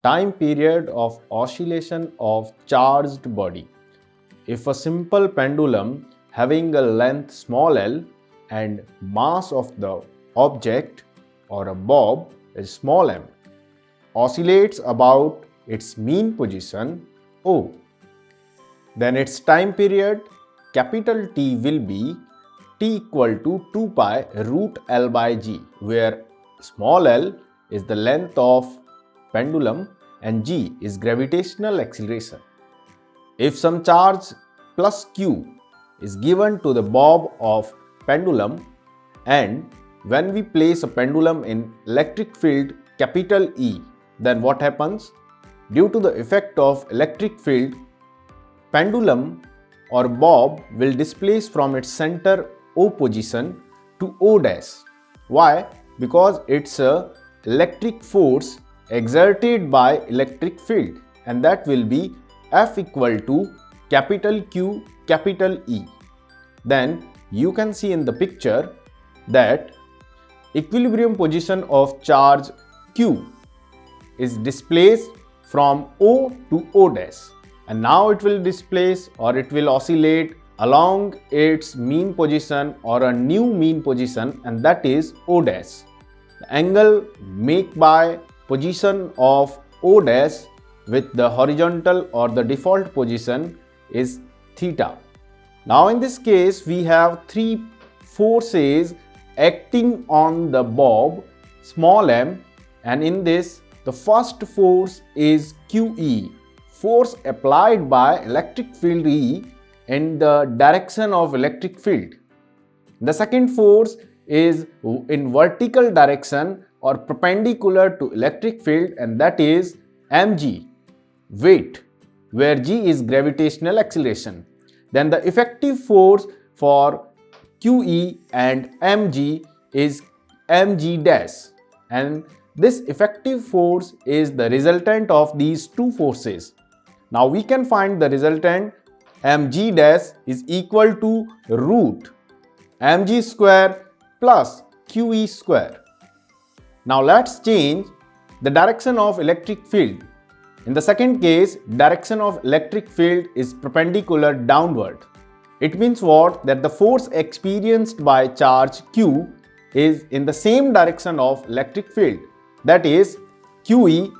time period of oscillation of charged body. If a simple pendulum having a length small l and mass of the object or a bob is small m oscillates about its mean position O, then its time period capital T will be T equal to 2 pi root L by G, where small l is the length of pendulum and G is gravitational acceleration. If some charge plus Q is given to the bob of pendulum, and when we place a pendulum in electric field capital E, then what happens? Due to the effect of electric field, pendulum or bob will displace from its center O position to O dash. Why? Because it's a electric force exerted by electric field, and that will be F equal to capital Q capital E. Then you can see in the picture that equilibrium position of charge Q is displaced from O to O dash, and now it will displace or it will oscillate along its mean position or a new mean position, and that is O dash. The angle made by position of O dash with the horizontal or the default position is theta. Now in this case we have three forces acting on the bob small m, and in this the first force is QE, force applied by electric field E in the direction of electric field. The second force is in vertical direction or perpendicular to electric field, and that is mg, weight, where g is gravitational acceleration. Then the effective force for QE and mg is mg dash, and this effective force is the resultant of these two forces. Now we can find the resultant mg dash is equal to root mg square plus QE square. Now let's change the direction of electric field. In the second case, direction of electric field is perpendicular downward. It means what? That the force experienced by charge Q is in the same direction of electric field, that is QE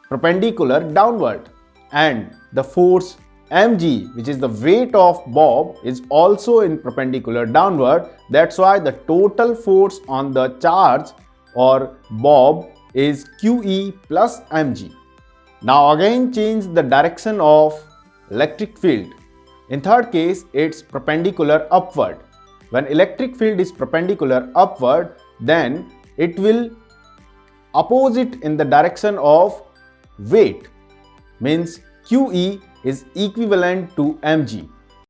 perpendicular downward, and the force mg, which is the weight of bob, is also in perpendicular downward. That's why the total force on the charge or bob is QE plus mg. Now again change the direction of electric field. In third case, it's perpendicular upward. When electric field is perpendicular upward, then it will opposite in the direction of weight, means QE is equivalent to mg.